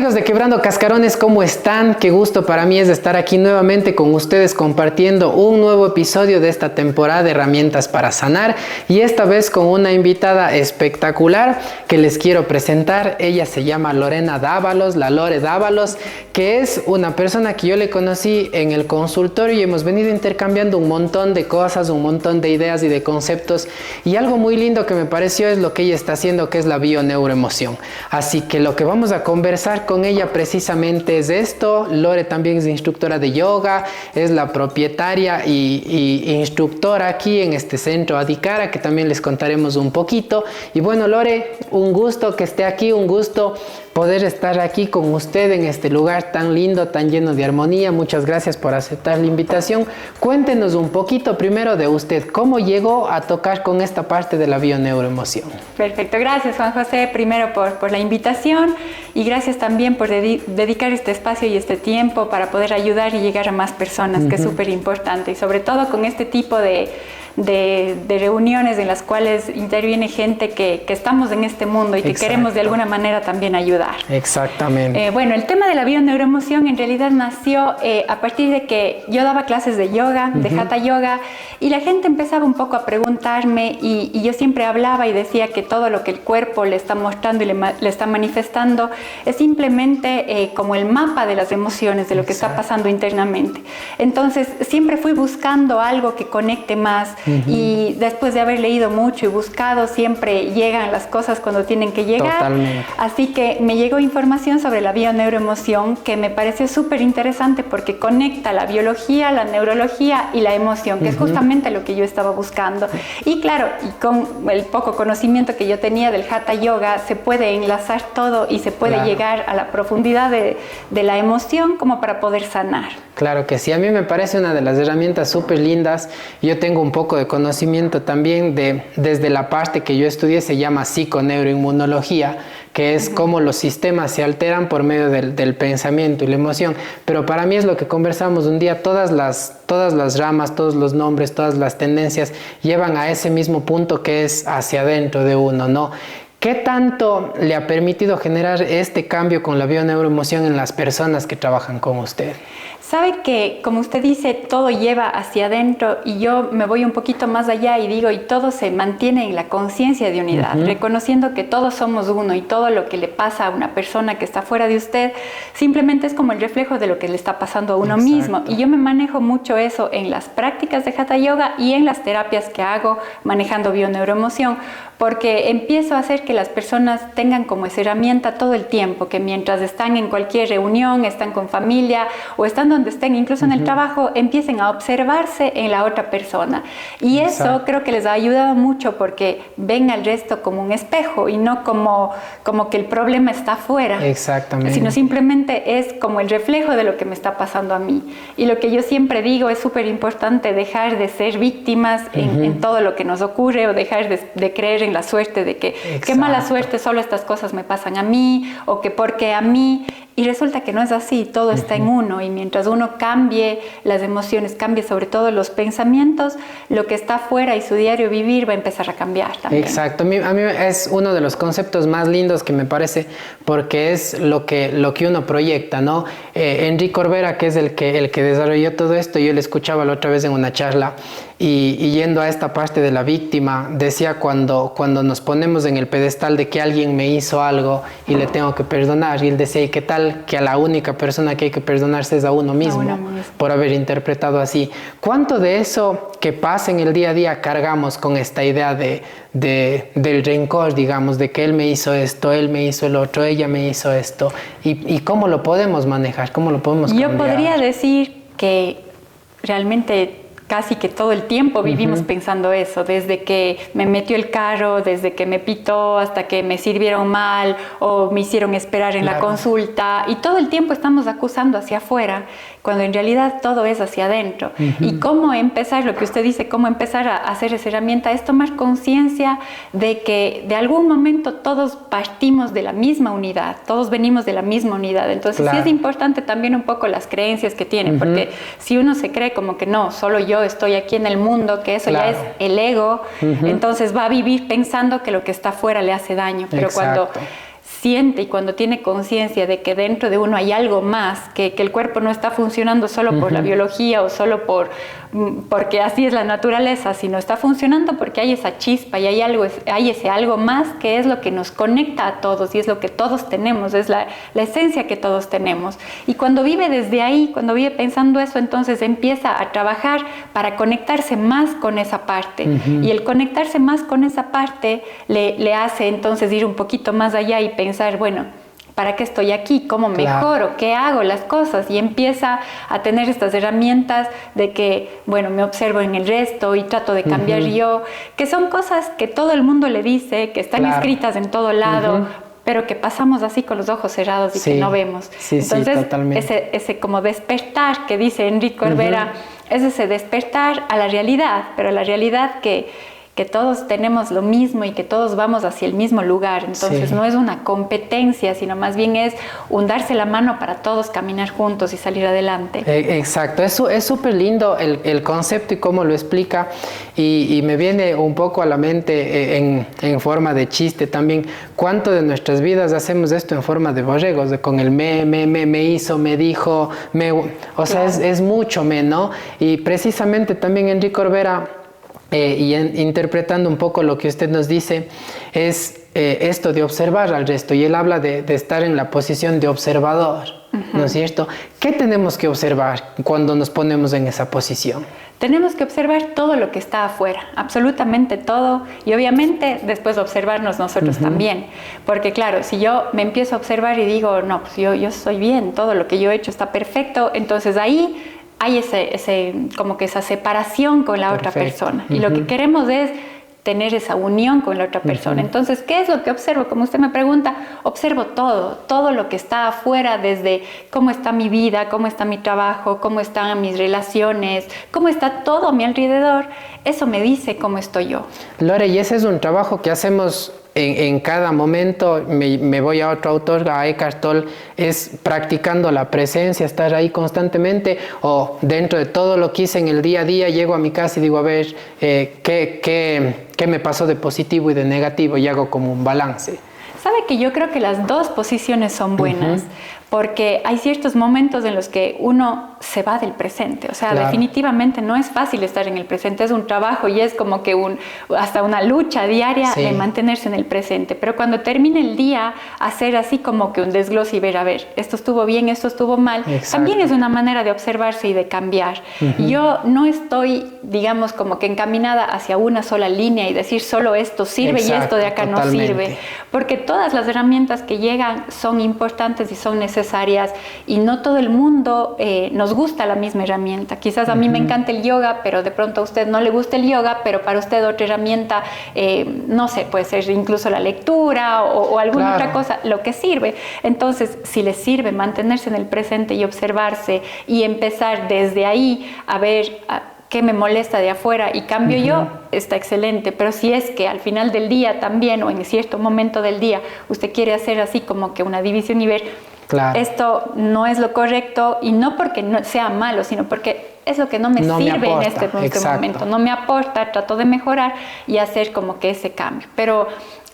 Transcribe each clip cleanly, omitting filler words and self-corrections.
amigos de Quebrando Cascarones, ¿cómo están? Qué gusto para mí es estar aquí nuevamente con ustedes compartiendo un nuevo episodio de esta temporada de Herramientas para Sanar, y esta vez con una invitada espectacular que les quiero presentar. Ella se llama Lorena Dávalos, la Lore Dávalos, que es una persona que yo le conocí en el consultorio y hemos venido intercambiando un montón de cosas, un montón de ideas y de conceptos, y algo muy lindo que me pareció es lo que ella está haciendo, que es la bioneuroemoción. Así que lo que vamos a conversar con ella precisamente es esto. Lore también es instructora de yoga, es la propietaria y instructora aquí en este centro Adhikara, que también les contaremos un poquito. Y bueno, Lore, un gusto que esté aquí, un gusto poder estar aquí con usted en este lugar tan lindo, tan lleno de armonía. Muchas gracias por aceptar la invitación. Cuéntenos un poquito primero de usted, ¿cómo llegó a tocar con esta parte de la bioneuroemoción? Perfecto, gracias Juan José, primero por la invitación, y gracias también por dedicar este espacio y este tiempo para poder ayudar y llegar a más personas, que es súper importante, y sobre todo con este tipo de reuniones en las cuales interviene gente que estamos en este mundo y que queremos de alguna manera también ayudar. Exactamente. Bueno, el tema de la bioneuroemoción en realidad nació a partir de que yo daba clases de yoga, de Hatha Yoga, y la gente empezaba un poco a preguntarme, y yo siempre hablaba y decía que todo lo que el cuerpo le está mostrando y le está manifestando es simplemente como el mapa de las emociones, de lo que está pasando internamente. Entonces siempre fui buscando algo que conecte más. Y después de haber leído mucho y buscado, siempre llegan las cosas cuando tienen que llegar. Totalmente. Así que me llegó información sobre la bioneuroemoción que me pareció súper interesante, porque conecta la biología, la neurología y la emoción, que es justamente lo que yo estaba buscando. Y claro, y con el poco conocimiento que yo tenía del Hatha Yoga, se puede enlazar todo y se puede llegar a la profundidad de la emoción como para poder sanar. Claro que sí, a mí me parece una de las herramientas súper lindas. Yo tengo un poco de conocimiento también desde la parte que yo estudié, se llama psiconeuroinmunología, que es cómo los sistemas se alteran por medio del pensamiento y la emoción. Pero para mí es lo que conversamos un día, todas las ramas, todos los nombres, todas las tendencias llevan a ese mismo punto, que es hacia adentro de uno, ¿no? ¿Qué tanto le ha permitido generar este cambio con la bioneuroemoción en las personas que trabajan con usted? Sabe que, como usted dice, todo lleva hacia adentro, y yo me voy un poquito más allá y digo, y todo se mantiene en la conciencia de unidad, reconociendo que todos somos uno, y todo lo que le pasa a una persona que está fuera de usted simplemente es como el reflejo de lo que le está pasando a uno mismo. Y yo me manejo mucho eso en las prácticas de Hatha Yoga y en las terapias que hago manejando bioneuroemoción, porque empiezo a hacer que las personas tengan como esa herramienta todo el tiempo, que mientras están en cualquier reunión, están con familia o están donde estén, incluso en el trabajo, empiecen a observarse en la otra persona. Y eso creo que les ha ayudado mucho, porque ven al resto como un espejo y no como que el problema está afuera. Exactamente. Sino simplemente es como el reflejo de lo que me está pasando a mí. Y lo que yo siempre digo, es súper importante dejar de ser víctimas en todo lo que nos ocurre, o dejar de creer en la suerte, de que qué mala suerte, solo estas cosas me pasan a mí, o que porque a mí. Y resulta que no es así, todo está en uno, y mientras uno cambie las emociones, cambie sobre todo los pensamientos, lo que está afuera y su diario vivir va a empezar a cambiar también. Exacto, a mí es uno de los conceptos más lindos que me parece, porque es lo que uno proyecta, ¿no? Enrique Corbera, que es el que desarrolló todo esto, yo le escuchaba la otra vez en una charla, y yendo a esta parte de la víctima, decía cuando nos ponemos en el pedestal de que alguien me hizo algo y le tengo que perdonar, y él decía, ¿y qué tal que a la única persona que hay que perdonarse es a uno mismo, por haber interpretado así? ¿Cuánto de eso que pasa en el día a día cargamos con esta idea del rencor, digamos, de que él me hizo esto, él me hizo el otro, ella me hizo esto? ¿Y cómo lo podemos manejar? ¿Cómo lo podemos cambiar? Yo podría decir que realmente casi que todo el tiempo vivimos pensando eso, desde que me metió el carro, desde que me pitó, hasta que me sirvieron mal o me hicieron esperar en la consulta, y todo el tiempo estamos acusando hacia afuera, cuando en realidad todo es hacia adentro. Y cómo empezar, lo que usted dice, cómo empezar a hacer esa herramienta, es tomar conciencia de que de algún momento todos partimos de la misma unidad, todos venimos de la misma unidad. Entonces sí es importante también un poco las creencias que tienen, porque si uno se cree como que no, solo yo estoy aquí en el mundo, que eso ya es el ego, entonces va a vivir pensando que lo que está afuera le hace daño. Pero cuando siente y cuando tiene conciencia de que dentro de uno hay algo más, que el cuerpo no está funcionando solo por la biología o solo porque así es la naturaleza, sino está funcionando porque hay esa chispa y hay ese algo más que es lo que nos conecta a todos y es lo que todos tenemos, es la esencia que todos tenemos. Y cuando vive desde ahí, cuando vive pensando eso, entonces empieza a trabajar para conectarse más con esa parte. Y el conectarse más con esa parte le hace entonces ir un poquito más allá y pensar, bueno, ¿para qué estoy aquí? ¿Cómo mejoro? ¿Qué hago? Las cosas. Y empieza a tener estas herramientas de que, bueno, me observo en el resto y trato de cambiar yo, que son cosas que todo el mundo le dice, que están escritas en todo lado, pero que pasamos así con los ojos cerrados y que no vemos. Entonces, ese como despertar que dice Enrique Corbera, es ese despertar a la realidad, pero a la realidad que todos tenemos lo mismo y que todos vamos hacia el mismo lugar. Entonces no es una competencia, sino más bien es un darse la mano para todos caminar juntos y salir adelante. Exacto, eso es súper lindo el concepto y cómo lo explica y me viene un poco a la mente en forma de chiste también. ¿Cuánto de nuestras vidas hacemos esto en forma de borregos? Con el me hizo, me dijo, o sea, es mucho ¿no? Y precisamente también Enrique Corbera, interpretando un poco lo que usted nos dice, es esto de observar al resto, y él habla de estar en la posición de observador, ¿no es cierto? ¿Qué tenemos que observar cuando nos ponemos en esa posición? Tenemos que observar todo lo que está afuera, absolutamente todo, y obviamente después observarnos nosotros también, porque claro, si yo me empiezo a observar y digo, no, pues yo estoy bien, todo lo que yo he hecho está perfecto, entonces ahí hay como que esa separación con la otra persona. Y lo que queremos es tener esa unión con la otra persona. Entonces, ¿qué es lo que observo? Como usted me pregunta, observo todo lo que está afuera, desde cómo está mi vida, cómo está mi trabajo, cómo están mis relaciones, cómo está todo a mi alrededor. Eso me dice cómo estoy yo. Lore, y ese es un trabajo que hacemos en cada momento. Me voy a otro autor, a Eckhart Tolle, es practicando la presencia, estar ahí constantemente, o dentro de todo lo que hice en el día a día, llego a mi casa y digo, a ver, ¿qué me pasó de positivo y de negativo? Y hago como un balance. Sabe que yo creo que las dos posiciones son buenas, porque hay ciertos momentos en los que uno se va del presente. O sea, definitivamente no es fácil estar en el presente, es un trabajo y es como que hasta una lucha diaria de mantenerse en el presente. Pero cuando termine el día, hacer así como que un desglose y ver, a ver, esto estuvo bien, esto estuvo mal, también es una manera de observarse y de cambiar. Yo no estoy, digamos, como que encaminada hacia una sola línea y decir solo esto sirve y esto de acá no sirve, porque todas las herramientas que llegan son importantes y son necesarias, y no todo el mundo nos gusta la misma herramienta. Quizás a mí me encanta el yoga, pero de pronto a usted no le gusta el yoga, pero para usted otra herramienta, no sé, puede ser incluso la lectura o alguna otra cosa, lo que sirve. Entonces, si les sirve mantenerse en el presente y observarse y empezar desde ahí a ver qué me molesta de afuera y cambio yo, está excelente. Pero si es que al final del día también, o en cierto momento del día, usted quiere hacer así como que una división y ver, esto no es lo correcto, y no porque no sea malo, sino porque es lo que no me sirve en este momento, no me aporta, trato de mejorar y hacer como que ese cambio. Pero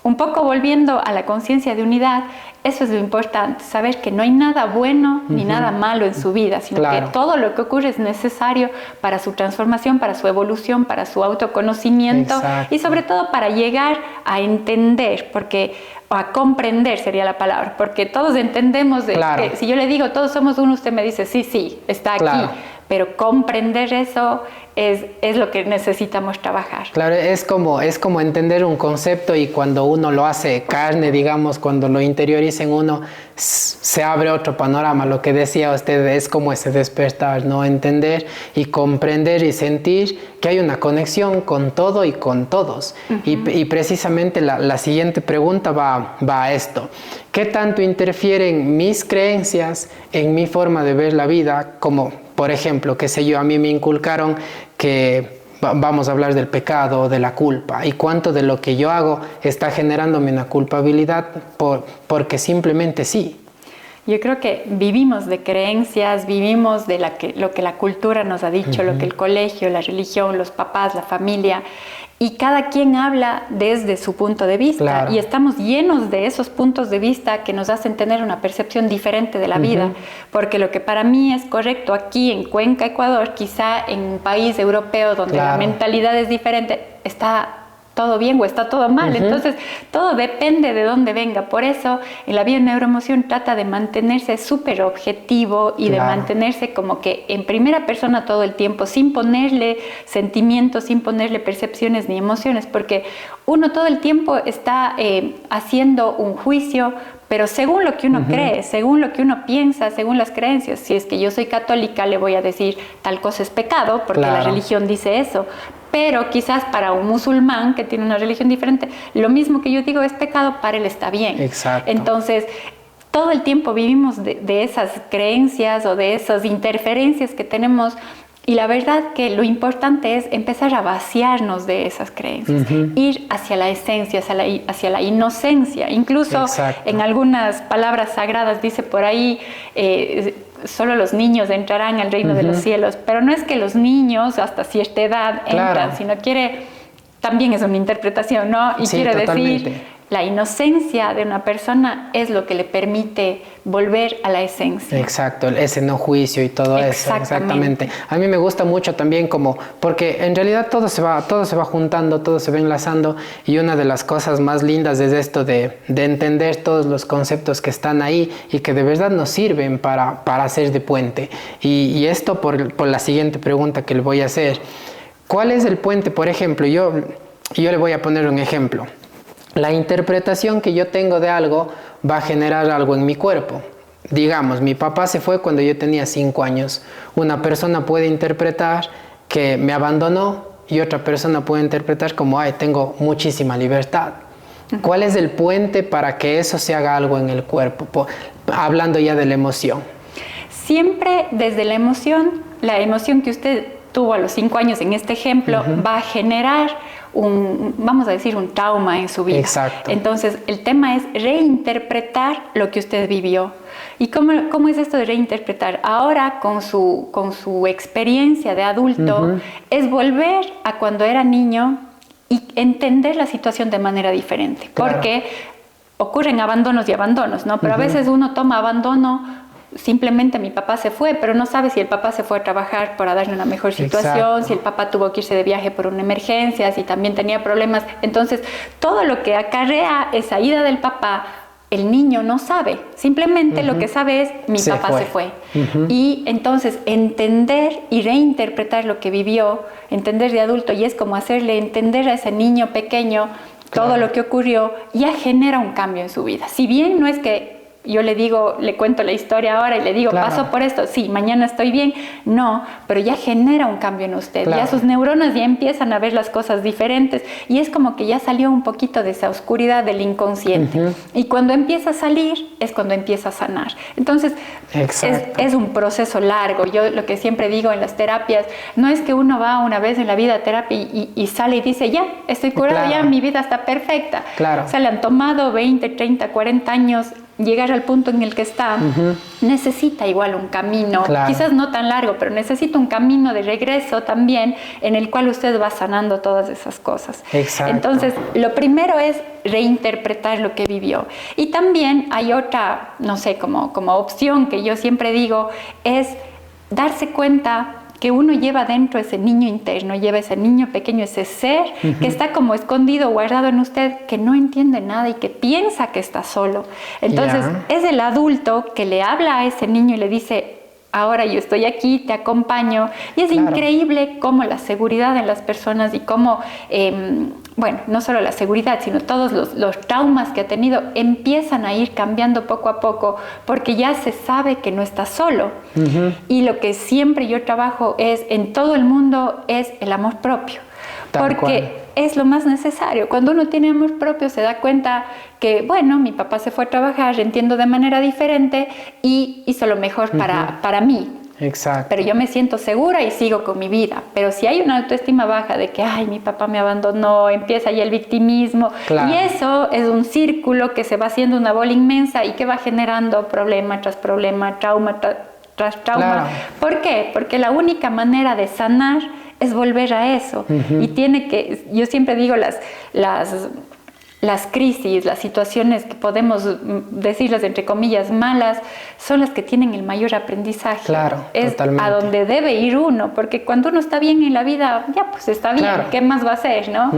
un poco volviendo a la conciencia de unidad, eso es lo importante, saber que no hay nada bueno ni nada malo en su vida, sino que todo lo que ocurre es necesario para su transformación, para su evolución, para su autoconocimiento y sobre todo para llegar a entender, o a comprender sería la palabra, porque todos entendemos que si yo le digo todos somos uno, usted me dice sí, está aquí, pero comprender eso es lo que necesitamos trabajar. Claro, es como entender un concepto, y cuando uno lo hace carne, digamos, cuando lo interioriza en uno, se abre otro panorama. Lo que decía usted es como ese despertar, ¿no? Entender y comprender y sentir que hay una conexión con todo y con todos. Y precisamente la siguiente pregunta va a esto. ¿Qué tanto interfieren mis creencias en mi forma de ver la vida? Como, por ejemplo, qué sé yo, a mí me inculcaron que vamos a hablar del pecado o de la culpa, y cuánto de lo que yo hago está generándome una culpabilidad porque simplemente sí. Yo creo que vivimos de creencias, vivimos de lo que la cultura nos ha dicho, lo que el colegio, la religión, los papás, la familia, y cada quien habla desde su punto de vista. Claro. Y estamos llenos de esos puntos de vista que nos hacen tener una percepción diferente de la vida, porque lo que para mí es correcto aquí en Cuenca, Ecuador, quizá en un país europeo donde la mentalidad es diferente, está todo bien o está todo mal. Entonces, todo depende de dónde venga. Por eso, en la vida de neuroemoción trata de mantenerse súper objetivo y de mantenerse como que en primera persona todo el tiempo, sin ponerle sentimientos, sin ponerle percepciones ni emociones, porque uno todo el tiempo está haciendo un juicio, pero según lo que uno cree, según lo que uno piensa, según las creencias. Si es que yo soy católica, le voy a decir tal cosa es pecado, porque la religión dice eso. Pero quizás para un musulmán que tiene una religión diferente, lo mismo que yo digo es pecado, para él está bien. Exacto. Entonces, todo el tiempo vivimos de esas creencias o de esas interferencias que tenemos. Y la verdad que lo importante es empezar a vaciarnos de esas creencias, ir hacia la esencia, hacia la inocencia. Incluso en algunas palabras sagradas dice por ahí, solo los niños entrarán al reino de los cielos, pero no es que los niños hasta cierta edad entran, sino también es una interpretación, ¿no? Y quiere decir, la inocencia de una persona es lo que le permite volver a la esencia. Exacto, ese no juicio y todo eso. Exactamente. A mí me gusta mucho también porque en realidad todo se va juntando, todo se va enlazando, y una de las cosas más lindas es esto de entender todos los conceptos que están ahí y que de verdad nos sirven para hacer de puente. Y esto por la siguiente pregunta que le voy a hacer. ¿Cuál es el puente? Por ejemplo, yo le voy a poner un ejemplo. La interpretación que yo tengo de algo va a generar algo en mi cuerpo. Digamos, mi papá se fue cuando yo tenía 5 años. Una persona puede interpretar que me abandonó y otra persona puede interpretar como, tengo muchísima libertad. ¿Cuál es el puente para que eso se haga algo en el cuerpo? Hablando ya de la emoción. Siempre desde la emoción que usted tuvo a los 5 años en este ejemplo, va a generar vamos a decir, un trauma en su vida. Exacto. Entonces, el tema es reinterpretar lo que usted vivió. ¿Y cómo es esto de reinterpretar? Ahora, con su experiencia de adulto, es volver a cuando era niño y entender la situación de manera diferente. Claro. Porque ocurren abandonos y abandonos, ¿no? Pero a veces uno toma abandono. Simplemente mi papá se fue, pero no sabe si el papá se fue a trabajar para darle una mejor situación, si el papá tuvo que irse de viaje por una emergencia, si también tenía problemas. Entonces, todo lo que acarrea esa ida del papá, el niño no sabe. Simplemente lo que sabe es, mi papá se fue. Y entonces, entender y reinterpretar lo que vivió, entender de adulto, y es como hacerle entender a ese niño pequeño todo lo que ocurrió, ya genera un cambio en su vida. Si bien no es que yo le cuento la historia ahora y le digo, paso por esto, sí, mañana estoy bien. No, pero ya genera un cambio en usted. Ya sus neuronas ya empiezan a ver las cosas diferentes y es como que ya salió un poquito de esa oscuridad del inconsciente. Y cuando empieza a salir es cuando empieza a sanar. Entonces, es un proceso largo. Yo lo que siempre digo en las terapias, no es que uno va una vez en la vida a terapia y sale y dice, ya, estoy curado, ya mi vida está perfecta. O sea, le han tomado 20, 30, 40 años llegar al punto en el que está, necesita igual un camino, quizás no tan largo, pero necesita un camino de regreso también en el cual usted va sanando todas esas cosas. Entonces, lo primero es reinterpretar lo que vivió. Y también hay otra, no sé, como opción que yo siempre digo, es darse cuenta que uno lleva dentro ese niño interno, lleva ese niño pequeño, ese ser que está como escondido, guardado en usted, que no entiende nada y que piensa que está solo. Entonces, es el adulto que le habla a ese niño y le dice, ahora yo estoy aquí, te acompaño. Y es increíble cómo la seguridad en las personas y cómo, no solo la seguridad, sino todos los traumas que ha tenido empiezan a ir cambiando poco a poco porque ya se sabe que no está solo. Y lo que siempre yo trabajo en todo el mundo es el amor propio. Porque es lo más necesario. Cuando uno tiene amor propio se da cuenta que, mi papá se fue a trabajar, entiendo de manera diferente y hizo lo mejor para mí. Exacto. Pero yo me siento segura y sigo con mi vida. Pero si hay una autoestima baja de que, ay, mi papá me abandonó, empieza ya el victimismo. Claro. Y eso es un círculo que se va haciendo una bola inmensa y que va generando problema tras problema, trauma tras trauma. Claro. ¿Por qué? Porque la única manera de sanar es volver a eso. Y tiene que, yo siempre digo, las crisis, las situaciones que podemos decirlas entre comillas malas, son las que tienen el mayor aprendizaje. Claro, es totalmente. a donde debe ir uno, porque cuando uno está bien en la vida, ya pues está bien, Claro. ¿qué más va a hacer, no?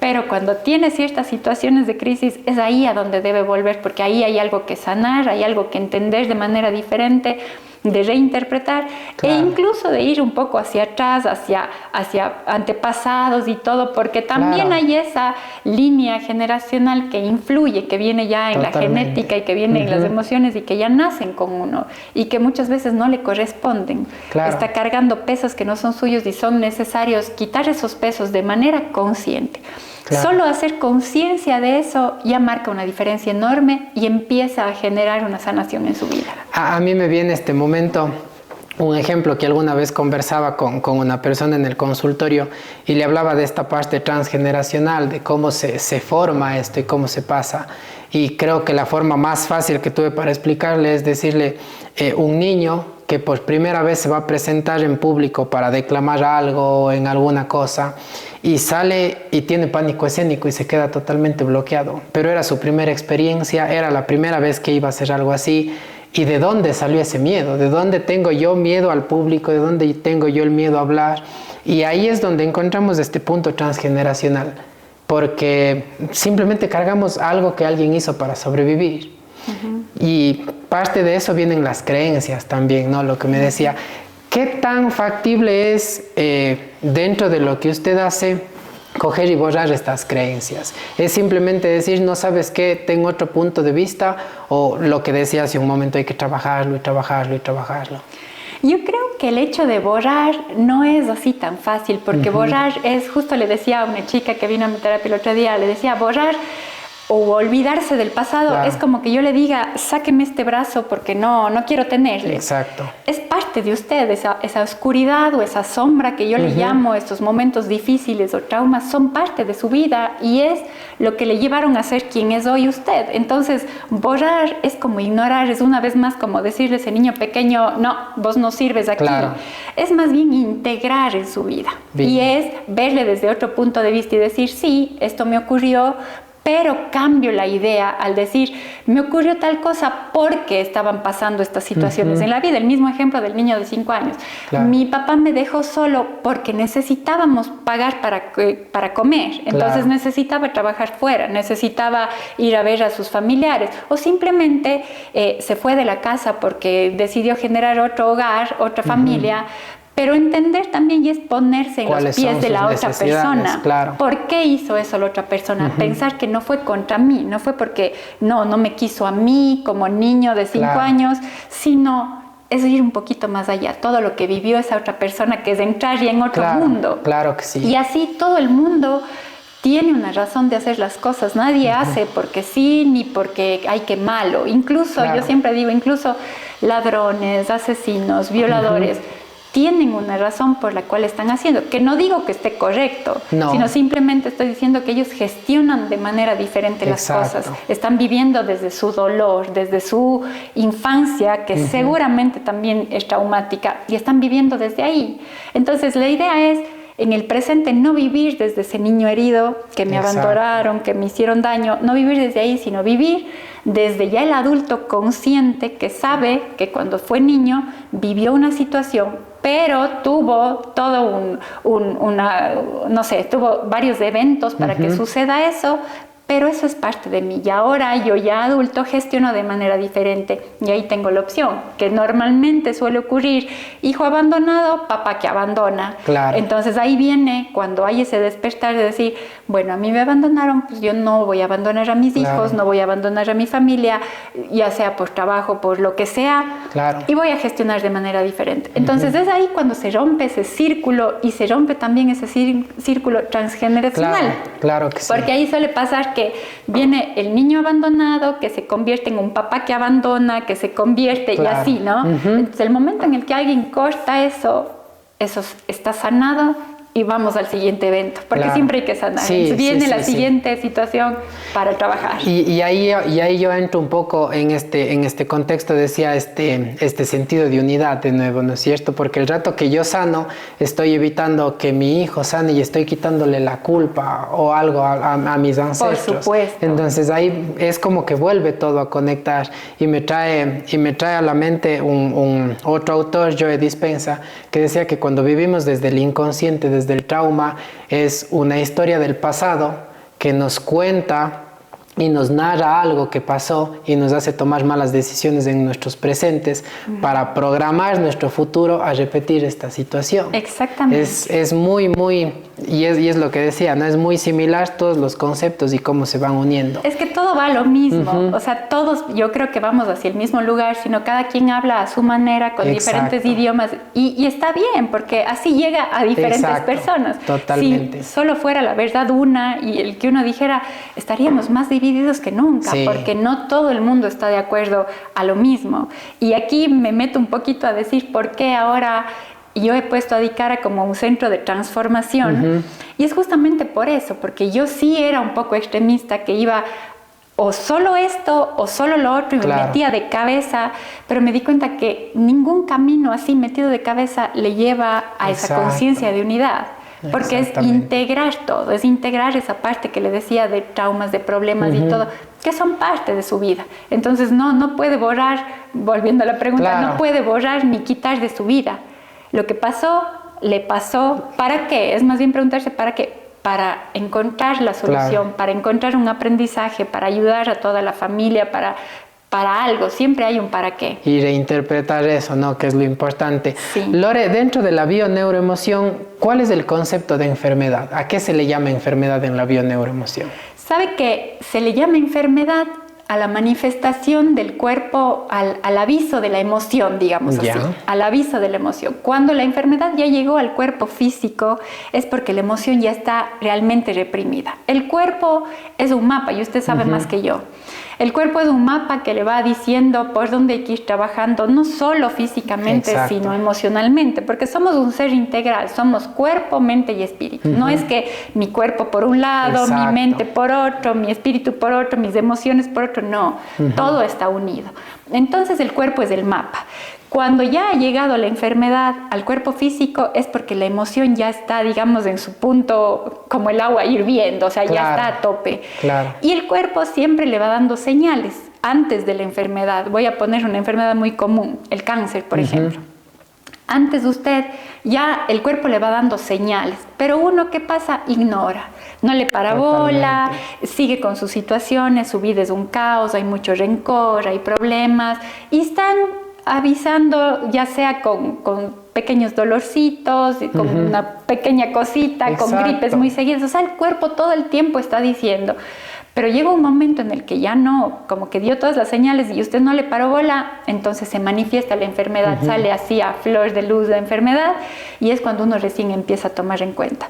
Pero cuando tiene ciertas situaciones de crisis, es ahí a donde debe volver, porque ahí hay algo que sanar, hay algo que entender de manera diferente, de reinterpretar, claro. e incluso de ir un poco hacia atrás, hacia antepasados y todo, porque también Claro. hay esa línea generacional que influye, que viene ya en Totalmente. la genética y que viene en las emociones y que ya nacen con uno y que muchas veces no le corresponden. Claro. Está cargando pesos que no son suyos y son necesarios quitar esos pesos de manera consciente. Claro. Solo hacer conciencia de eso ya marca una diferencia enorme y empieza a generar una sanación en su vida. A mí me viene este momento un ejemplo que alguna vez conversaba con una persona en el consultorio y le hablaba de esta parte transgeneracional, de cómo se forma esto y cómo se pasa. Y creo que la forma más fácil que tuve para explicarle es decirle, un niño que por primera vez se va a presentar en público para declamar algo en alguna cosa y sale y tiene pánico escénico y se queda totalmente bloqueado. Pero era su primera experiencia, era la primera vez que iba a hacer algo así. ¿Y de dónde salió ese miedo? ¿De dónde tengo yo miedo al público? ¿De dónde tengo yo el miedo a hablar? Y ahí es donde encontramos este punto transgeneracional, porque simplemente cargamos algo que alguien hizo para sobrevivir. Y parte de eso vienen las creencias también, ¿no? Lo que me decía, ¿qué tan factible es dentro de lo que usted hace coger y borrar estas creencias? ¿Es simplemente decir, no sabes qué, tengo otro punto de vista? ¿O lo que decía hace un momento, hay que trabajarlo y trabajarlo y trabajarlo? Yo creo que el hecho de borrar no es así tan fácil, porque borrar es, justo le decía a una chica que vino a mi terapia el otro día, le decía, borrar o olvidarse del pasado, claro. Es como que yo le diga, sáqueme este brazo porque no quiero tenerle. Exacto. Es parte de usted, esa oscuridad o esa sombra que yo le llamo, estos momentos difíciles o traumas, son parte de su vida y es lo que le llevaron a ser quien es hoy usted. Entonces, borrar es como ignorar, es una vez más como decirle a ese niño pequeño, no, vos no sirves aquí. Claro. Es más bien integrar en su vida. Bien. Y es verle desde otro punto de vista y decir, sí, esto me ocurrió, pero cambio la idea al decir, me ocurrió tal cosa porque estaban pasando estas situaciones en la vida. El mismo ejemplo del niño de 5 años. Claro. Mi papá me dejó solo porque necesitábamos pagar para comer. Entonces necesitaba trabajar fuera, necesitaba ir a ver a sus familiares. O simplemente se fue de la casa porque decidió generar otro hogar, otra familia. Pero entender también y es ponerse en los pies de la otra persona. Claro. ¿Por qué hizo eso la otra persona? Pensar que no fue contra mí, no fue porque no me quiso a mí como niño de 5 años, sino es ir un poquito más allá. Todo lo que vivió esa otra persona, que es entrar ya en otro mundo. Claro que sí. Y así todo el mundo tiene una razón de hacer las cosas. Nadie hace porque sí, ni porque hay que malo. Incluso, yo siempre digo, incluso ladrones, asesinos, violadores, tienen una razón por la cual están haciendo, que no digo que esté correcto, sino simplemente estoy diciendo que ellos gestionan de manera diferente las cosas, están viviendo desde su dolor, desde su infancia, que seguramente también es traumática, y están viviendo desde ahí. Entonces la idea es, en el presente, no vivir desde ese niño herido, que me abandonaron, que me hicieron daño, no vivir desde ahí, sino vivir desde ya el adulto consciente que sabe que cuando fue niño vivió una situación, pero tuvo todo tuvo varios eventos para que suceda eso, pero eso es parte de mí y ahora yo ya adulto gestiono de manera diferente y ahí tengo la opción, que normalmente suele ocurrir, hijo abandonado, papá que abandona. Claro. Entonces ahí viene cuando hay ese despertar de decir, bueno, a mí me abandonaron, pues yo no voy a abandonar a mis hijos, no voy a abandonar a mi familia, ya sea por trabajo, por lo que sea, y voy a gestionar de manera diferente. Entonces es ahí cuando se rompe ese círculo y se rompe también ese círculo transgeneracional. Claro que sí. Porque ahí suele pasar que que viene el niño abandonado, que se convierte en un papá que abandona, que se convierte y así, ¿no? Entonces, el momento en el que alguien corta eso está sanado y vamos al siguiente evento, porque siempre hay que sanar. Entonces viene la siguiente situación para trabajar. Y ahí yo entro un poco en este contexto, decía, este sentido de unidad de nuevo, ¿no es cierto? Porque el rato que yo sano, estoy evitando que mi hijo sane y estoy quitándole la culpa o algo a mis ancestros. Por supuesto. Entonces ahí es como que vuelve todo a conectar y me trae a la mente otro autor, Joe Dispenza, que decía que cuando vivimos desde el inconsciente, desde el trauma, es una historia del pasado que nos cuenta y nos narra algo que pasó y nos hace tomar malas decisiones en nuestros presentes para programar nuestro futuro a repetir esta situación. Exactamente. Es muy, y es lo que decía, ¿no? Es muy similar todos los conceptos y cómo se van uniendo. Es que todo va a lo mismo, o sea, todos yo creo que vamos hacia el mismo lugar, sino cada quien habla a su manera, con diferentes idiomas, y está bien, porque así llega a diferentes personas. Totalmente. Si solo fuera la verdad una y el que uno dijera, estaríamos más divididos que nunca, porque no todo el mundo está de acuerdo a lo mismo. Y aquí me meto un poquito a decir por qué ahora yo he puesto a Dicara como un centro de transformación, y es justamente por eso, porque yo sí era un poco extremista, que iba o solo esto o solo lo otro, y me metía de cabeza, pero me di cuenta que ningún camino así metido de cabeza le lleva a esa conciencia de unidad. Porque es integrar todo, es integrar esa parte que le decía de traumas, de problemas y todo, que son parte de su vida. Entonces no puede borrar, volviendo a la pregunta, no puede borrar ni quitar de su vida. Lo que pasó, le pasó. ¿Para qué? Es más bien preguntarse ¿para qué? Para encontrar la solución, para encontrar un aprendizaje, para ayudar a toda la familia, para algo, siempre hay un para qué. Y reinterpretar eso, ¿no? Que es lo importante. Sí. Lore, dentro de la bioneuroemoción, ¿cuál es el concepto de enfermedad? ¿A qué se le llama enfermedad en la bioneuroemoción? Sabe que se le llama enfermedad a la manifestación del cuerpo, al aviso de la emoción, digamos así, al aviso de la emoción. Cuando la enfermedad ya llegó al cuerpo físico, es porque la emoción ya está realmente reprimida. El cuerpo es un mapa, y usted sabe más que yo. El cuerpo es un mapa que le va diciendo por dónde hay que ir trabajando, no solo físicamente, sino emocionalmente, porque somos un ser integral, somos cuerpo, mente y espíritu. No es que mi cuerpo por un lado, mi mente por otro, mi espíritu por otro, mis emociones por otro, no. Todo está unido. Entonces el cuerpo es el mapa. Cuando ya ha llegado la enfermedad al cuerpo físico es porque la emoción ya está, digamos, en su punto como el agua hirviendo, o sea, ya está a tope. Y el cuerpo siempre le va dando señales antes de la enfermedad. Voy a poner una enfermedad muy común, el cáncer, por ejemplo. Antes de usted, ya el cuerpo le va dando señales, pero uno, ¿qué pasa? Ignora. No le para bola, sigue con sus situaciones, su vida es un caos, hay mucho rencor, hay problemas, y están avisando, ya sea con pequeños dolorcitos, con una pequeña cosita, con gripes muy seguidas. O sea, el cuerpo todo el tiempo está diciendo. Pero llega un momento en el que ya no, como que dio todas las señales y usted no le paró bola, entonces se manifiesta la enfermedad, sale así a flor de luz la enfermedad, y es cuando uno recién empieza a tomar en cuenta.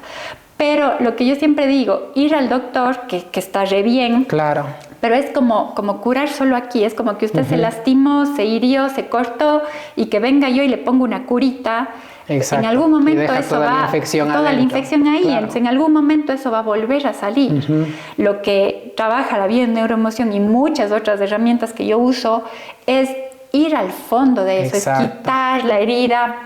Pero lo que yo siempre digo, ir al doctor, que está re bien, pero es como curar solo aquí, es como que usted se lastimó, se hirió, se cortó, y que venga yo y le pongo una curita. En algún momento eso va, toda la infección ahí, en algún momento eso va a volver a salir. Lo que trabaja la bioneuroemoción y muchas otras herramientas que yo uso es ir al fondo de eso, es quitar la herida,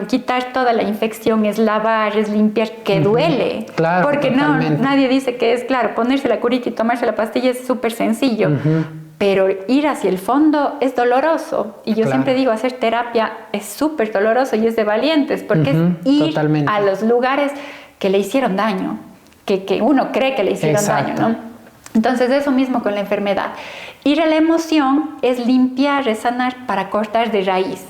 quitar toda la infección, es lavar, es limpiar, que duele. Porque nadie dice que es, ponerse la curita y tomarse la pastilla es súper sencillo. Pero ir hacia el fondo es doloroso. Y yo siempre digo, hacer terapia es súper doloroso y es de valientes, porque es ir a los lugares que le hicieron daño, que uno cree que le hicieron daño, ¿no? Entonces, eso mismo con la enfermedad. Ir a la emoción es limpiar, es sanar para cortar de raíz.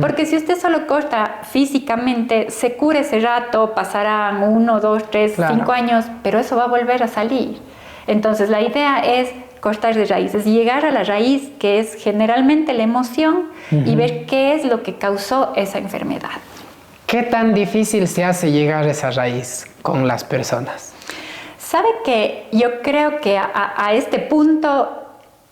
Porque si usted solo corta físicamente, se cura ese rato, pasarán 1, 2, 3, 5 años, pero eso va a volver a salir. Entonces, la idea es cortar de raíces, llegar a la raíz, que es generalmente la emoción, y ver qué es lo que causó esa enfermedad. ¿Qué tan difícil se hace llegar a esa raíz con las personas? Sabe que yo creo que a este punto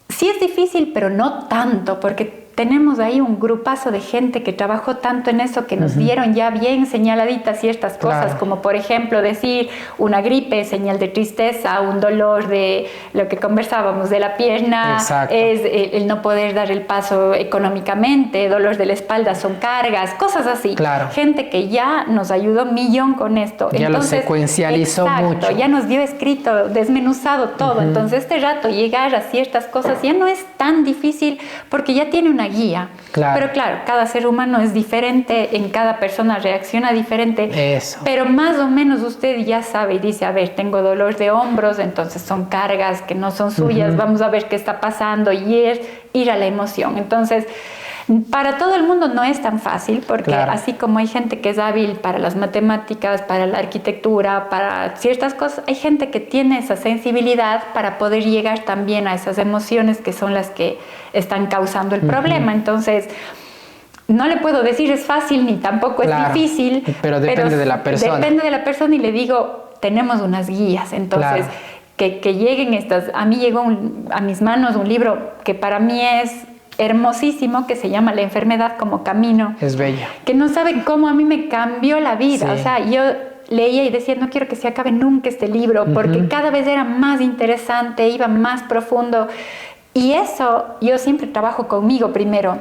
sí es difícil, pero no tanto, porque tenemos ahí un grupazo de gente que trabajó tanto en eso que nos dieron ya bien señaladitas ciertas cosas, como por ejemplo decir una gripe, señal de tristeza, un dolor de lo que conversábamos de la pierna, es el no poder dar el paso económicamente, dolor de la espalda son cargas, cosas así. Gente que ya nos ayudó millón con esto. Ya entonces, lo secuencializó mucho. Ya nos dio escrito, desmenuzado todo. Entonces este rato llegar a ciertas cosas ya no es tan difícil porque ya tiene una guía. Pero claro, cada ser humano es diferente, en cada persona reacciona diferente. Pero más o menos usted ya sabe y dice, a ver, tengo dolor de hombros, entonces son cargas que no son suyas, vamos a ver qué está pasando y es ir a la emoción. Entonces, para todo el mundo no es tan fácil porque así como hay gente que es hábil para las matemáticas, para la arquitectura, para ciertas cosas, hay gente que tiene esa sensibilidad para poder llegar también a esas emociones que son las que están causando el problema. Entonces, no le puedo decir es fácil ni tampoco es difícil. Pero depende de la persona. Depende de la persona y le digo, tenemos unas guías. Entonces, que lleguen estas... A mí llegó a mis manos un libro que para mí es hermosísimo, que se llama La enfermedad como camino. Es bella. Que no saben cómo a mí me cambió la vida. O sea, yo leía y decía, no quiero que se acabe nunca este libro, porque cada vez era más interesante, iba más profundo. Y eso, yo siempre trabajo conmigo primero.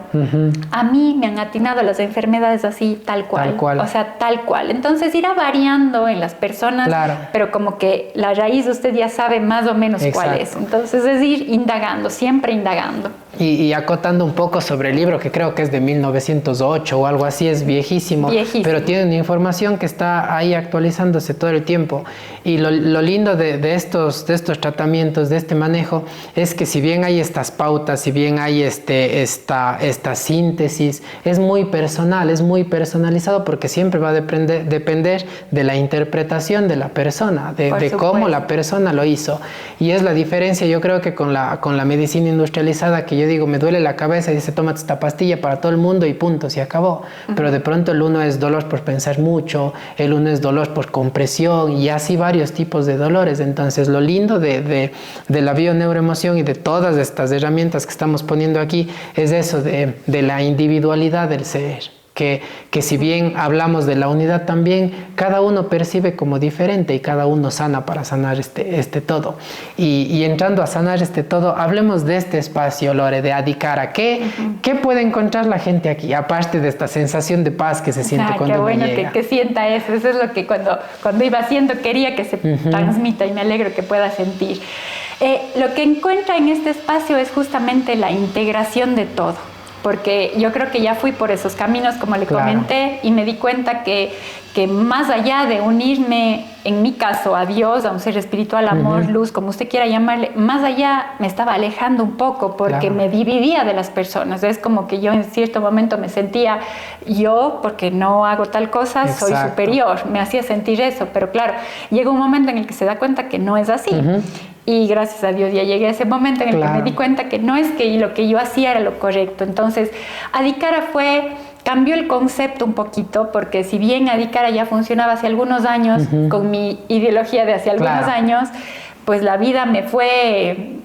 A mí me han atinado las enfermedades así, tal cual. O sea, tal cual. Entonces irá variando en las personas, pero como que la raíz usted ya sabe más o menos cuál es. Entonces es ir indagando, siempre indagando. Y acotando un poco sobre el libro, que creo que es de 1908 o algo así, es viejísimo. Pero tiene una información que está ahí actualizándose todo el tiempo. Y lo lindo de estos tratamientos, de este manejo, es que si bien hay estas pautas, si bien hay esta síntesis, es muy personal, es muy personalizado porque siempre va a depender de la interpretación de la persona, de cómo la persona lo hizo. Y es la diferencia, yo creo que con la medicina industrializada, que yo digo, me duele la cabeza y dice, tómate esta pastilla para todo el mundo y punto, se acabó. Pero de pronto el uno es dolor por pensar mucho, el uno es dolor por compresión y así varios tipos de dolores. Entonces lo lindo de la bioneuroemoción y de todas estas herramientas que estamos poniendo aquí es eso de la individualidad del ser. Que si bien hablamos de la unidad también, cada uno percibe como diferente y cada uno sana para sanar este todo. Y entrando a sanar este todo, hablemos de este espacio, Lore, de Adhikara. ¿Qué puede encontrar la gente aquí? Aparte de esta sensación de paz que se siente cuando uno llega. Qué bueno que sienta eso. Eso es lo que cuando iba haciendo quería que se transmita y me alegro que pueda sentir. Lo que encuentra en este espacio es justamente la integración de todo. Porque yo creo que ya fui por esos caminos, como le comenté, y me di cuenta que más allá de unirme, en mi caso, a Dios, a un ser espiritual, amor, luz, como usted quiera llamarle, más allá me estaba alejando un poco porque me dividía de las personas. Es como que yo en cierto momento me sentía, yo, porque no hago tal cosa, soy superior. Me hacía sentir eso, pero claro, llega un momento en el que se da cuenta que no es así. Y gracias a Dios ya llegué a ese momento en el que me di cuenta que no es que lo que yo hacía era lo correcto. Entonces, Adhikara cambió el concepto un poquito, porque si bien Adhikara ya funcionaba hace algunos años, con mi ideología de hace algunos años, pues la vida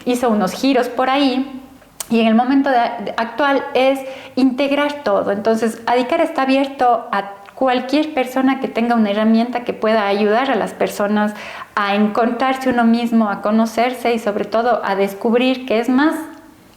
hizo unos giros por ahí. Y en el momento actual es integrar todo. Entonces, Adhikara está abierto a cualquier persona que tenga una herramienta que pueda ayudar a las personas a encontrarse uno mismo, a conocerse y sobre todo a descubrir que es más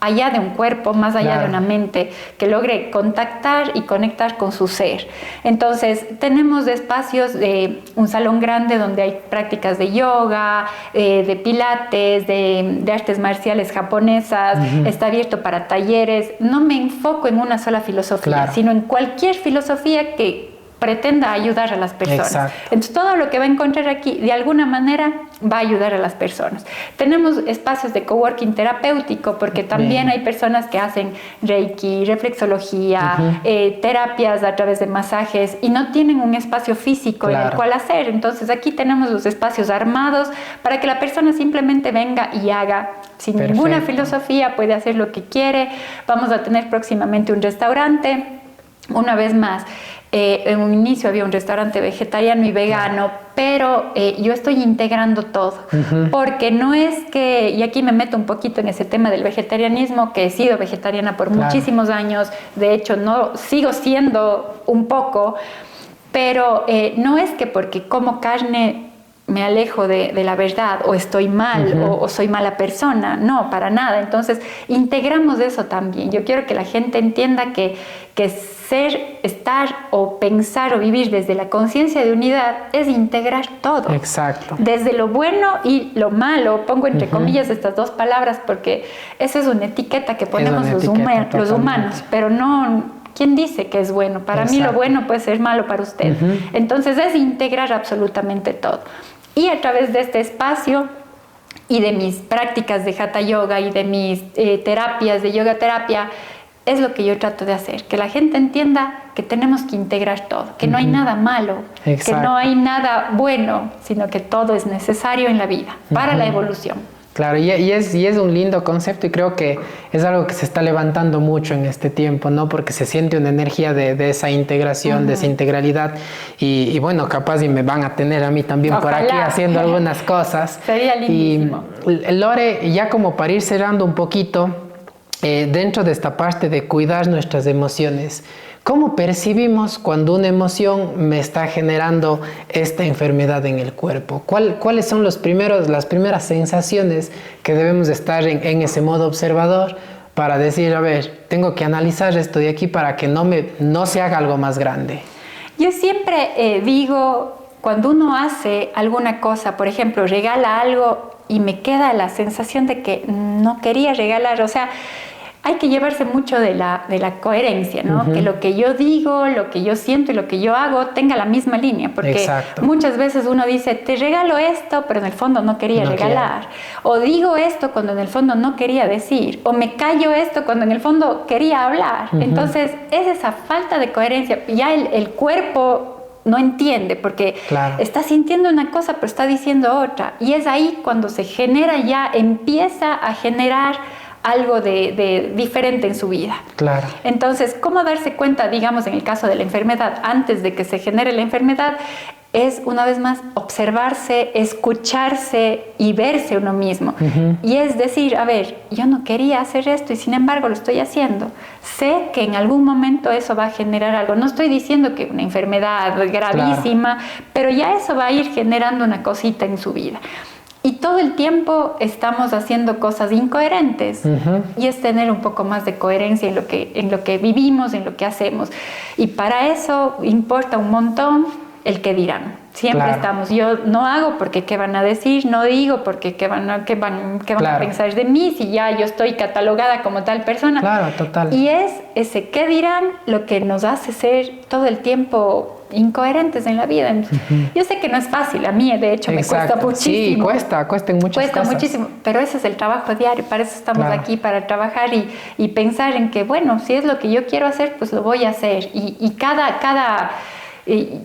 allá de un cuerpo, más allá de una mente, que logre contactar y conectar con su ser. Entonces, tenemos espacios de un salón grande donde hay prácticas de yoga, de pilates, de artes marciales japonesas, está abierto para talleres. No me enfoco en una sola filosofía, sino en cualquier filosofía que pretenda ayudar a las personas. Entonces, todo lo que va a encontrar aquí, de alguna manera, va a ayudar a las personas. Tenemos espacios de coworking terapéutico, porque también hay personas que hacen reiki, reflexología, terapias a través de masajes, y no tienen un espacio físico en el cual hacer. Entonces, aquí tenemos los espacios armados para que la persona simplemente venga y haga. Sin ninguna filosofía, puede hacer lo que quiere. Vamos a tener próximamente un restaurante. una vez más, en un inicio había un restaurante vegetariano y vegano, pero yo estoy integrando todo, porque no es que, y aquí me meto un poquito en ese tema del vegetarianismo, que he sido vegetariana por muchísimos años, de hecho no sigo siendo un poco, pero no es que porque como carne me alejo de la verdad o estoy mal o soy mala persona, no, para nada. Entonces integramos eso también. Yo quiero que la gente entienda que ser, estar o pensar o vivir desde la conciencia de unidad es integrar todo. Exacto. Desde lo bueno y lo malo, pongo entre comillas estas dos palabras porque esa es una etiqueta que ponemos los humanos, pero no... ¿Quién dice que es bueno? Para mí lo bueno puede ser malo para usted. Entonces es integrar absolutamente todo. Y a través de este espacio y de mis prácticas de Hatha Yoga y de mis terapias de yoga terapia, es lo que yo trato de hacer, que la gente entienda que tenemos que integrar todo, que no hay nada malo, que no hay nada bueno, sino que todo es necesario en la vida para la evolución. Claro, y es un lindo concepto y creo que es algo que se está levantando mucho en este tiempo, ¿no? Porque se siente una energía de esa integración, de esa integralidad y bueno, capaz y me van a tener a mí también por aquí haciendo algunas cosas. Sería lindísimo. Y Lore, ya como para ir cerrando un poquito, dentro de esta parte de cuidar nuestras emociones, ¿cómo percibimos cuando una emoción me está generando esta enfermedad en el cuerpo? ¿Cuáles son las primeras sensaciones que debemos estar en ese modo observador para decir, a ver, tengo que analizar esto de aquí para que no se haga algo más grande? Yo siempre digo, cuando uno hace alguna cosa, por ejemplo, regala algo y me queda la sensación de que no quería regalar, o sea, hay que llevarse mucho de la coherencia, ¿no? Que lo que yo digo, lo que yo siento y lo que yo hago tenga la misma línea, porque muchas veces uno dice, te regalo esto, pero en el fondo no quería regalar, o digo esto cuando en el fondo no quería decir, o me callo esto cuando en el fondo quería hablar. Entonces es esa falta de coherencia, ya el cuerpo no entiende porque está sintiendo una cosa pero está diciendo otra, y es ahí cuando se genera, ya empieza a generar algo de diferente en su vida. Claro. Entonces, ¿cómo darse cuenta, digamos, en el caso de la enfermedad, antes de que se genere la enfermedad? Es, una vez más, observarse, escucharse y verse uno mismo. Y es decir, a ver, yo no quería hacer esto y sin embargo lo estoy haciendo. Sé que en algún momento eso va a generar algo. No estoy diciendo que una enfermedad gravísima, pero ya eso va a ir generando una cosita en su vida. Y todo el tiempo estamos haciendo cosas incoherentes y es tener un poco más de coherencia en lo que vivimos, en lo que hacemos. Y para eso importa un montón el que dirán. Siempre estamos, yo no hago porque qué van a decir, no digo porque qué van a pensar de mí si ya yo estoy catalogada como tal persona. Claro, total. Y es ese qué dirán lo que nos hace ser todo el tiempo incoherentes en la vida. Yo sé que no es fácil, a mí de hecho me cuesta muchísimo. Sí, cuesta en muchas cosas. Cuesta muchísimo, pero ese es el trabajo diario, para eso estamos aquí, para trabajar y pensar en que, bueno, si es lo que yo quiero hacer, pues lo voy a hacer. Y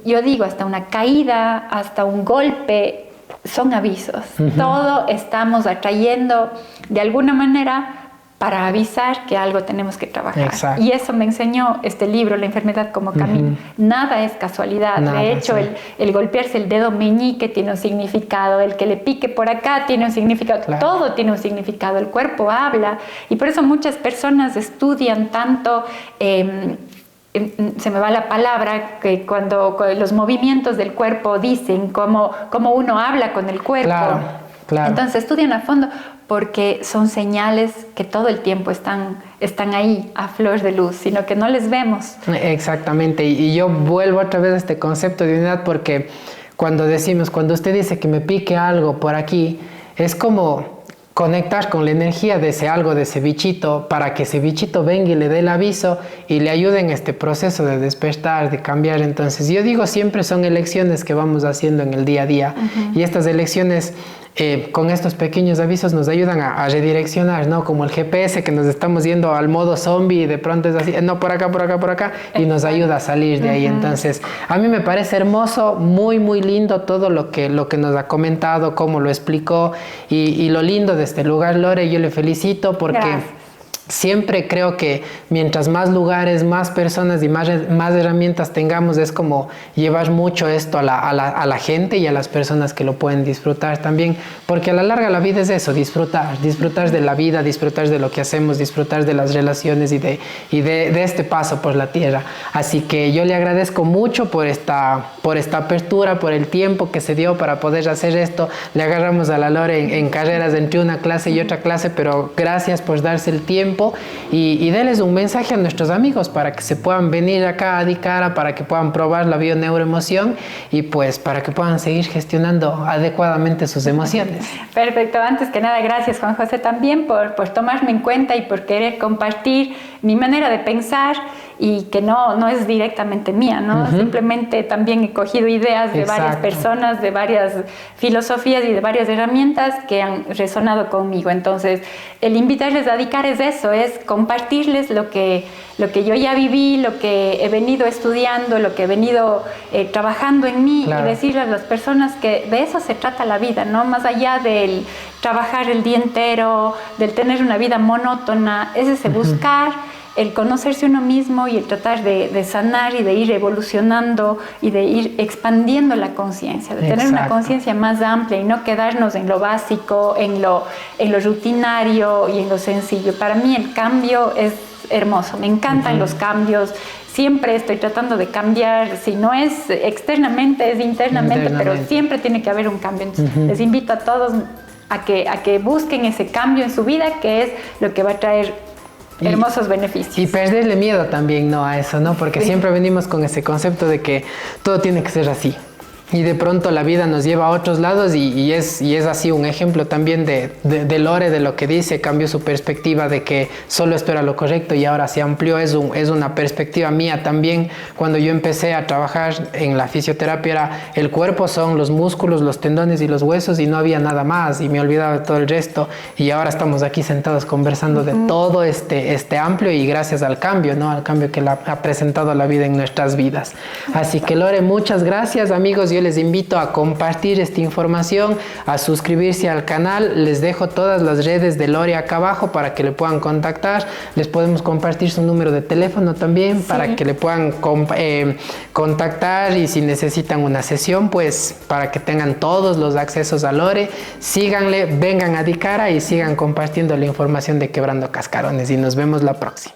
yo digo, hasta una caída, hasta un golpe, son avisos. Todo estamos atrayendo de alguna manera para avisar que algo tenemos que trabajar. Y eso me enseñó este libro, La enfermedad como camino. Nada es casualidad. De hecho, el golpearse el dedo meñique tiene un significado, el que le pique por acá tiene un significado, todo tiene un significado, el cuerpo habla. Y por eso muchas personas estudian tanto, se me va la palabra, que cuando los movimientos del cuerpo dicen cómo uno habla con el cuerpo. Entonces estudian a fondo porque son señales que todo el tiempo están ahí a flor de luz, sino que no les vemos. Exactamente, y yo vuelvo otra vez a este concepto de unidad porque cuando usted dice que me pique algo por aquí, es como conectar con la energía de ese algo, de ese bichito, para que ese bichito venga y le dé el aviso y le ayude en este proceso de despertar, de cambiar. Entonces yo digo, siempre son elecciones que vamos haciendo en el día a día, y estas elecciones con estos pequeños avisos nos ayudan a redireccionar, ¿no? Como el GPS, que nos estamos yendo al modo zombie y de pronto es así, no, por acá, y nos ayuda a salir de ahí. Entonces, a mí me parece hermoso, muy, muy lindo todo lo que nos ha comentado, cómo lo explicó, y lo lindo de este lugar, Lore, yo le felicito porque siempre creo que mientras más lugares, más personas y más herramientas tengamos, es como llevar mucho esto a la gente y a las personas que lo pueden disfrutar también, porque a la larga la vida es eso, disfrutar de la vida, disfrutar de lo que hacemos, disfrutar de las relaciones y de este paso por la tierra. Así que yo le agradezco mucho por esta apertura, por el tiempo que se dio para poder hacer esto. Le agarramos a la Lore en carreras entre una clase y otra clase, pero gracias por darse el tiempo y denles un mensaje a nuestros amigos para que se puedan venir acá a Dicara, para que puedan probar la bioneuroemoción y pues para que puedan seguir gestionando adecuadamente sus emociones. Perfecto, antes que nada gracias Juan José también por tomarme en cuenta y por querer compartir mi manera de pensar y que no es directamente mía, ¿no? Simplemente también he cogido ideas de varias personas, de varias filosofías y de varias herramientas que han resonado conmigo. Entonces, el invitarles a Dicara es eso, es compartirles lo que yo ya viví, lo que he venido estudiando, lo que he venido trabajando en mí, y decirles a las personas que de eso se trata la vida, ¿no? Más allá del trabajar el día entero, del tener una vida monótona, es ese buscar el conocerse uno mismo y el tratar de sanar y de ir evolucionando y de ir expandiendo la conciencia, de tener una conciencia más amplia y no quedarnos en lo básico, en lo rutinario y en lo sencillo. Para mí el cambio es hermoso, me encantan los cambios, siempre estoy tratando de cambiar, si no es externamente, es internamente, pero siempre tiene que haber un cambio. Entonces, les invito a todos a que busquen ese cambio en su vida, que es lo que va a traer hermosos beneficios. Y perderle miedo también, ¿no? A eso, ¿no? Porque siempre venimos con ese concepto de que todo tiene que ser así. Y de pronto la vida nos lleva a otros lados y es así un ejemplo también de Lore, de lo que dice, cambió su perspectiva de que solo esto era lo correcto y ahora se amplió. Es una perspectiva mía también. Cuando yo empecé a trabajar en la fisioterapia era el cuerpo, son los músculos, los tendones y los huesos y no había nada más y me olvidaba de todo el resto, y ahora estamos aquí sentados conversando de todo este amplio y gracias al cambio, ¿no? Al cambio que ha presentado la vida en nuestras vidas. Así que Lore, muchas gracias, amigos. Yo les invito a compartir esta información, a suscribirse al canal. Les dejo todas las redes de Lore acá abajo para que le puedan contactar. Les podemos compartir su número de teléfono también para que le puedan contactar, y si necesitan una sesión, pues para que tengan todos los accesos a Lore. Síganle, vengan a Dicara y sigan compartiendo la información de Quebrando Cascarones, y nos vemos la próxima.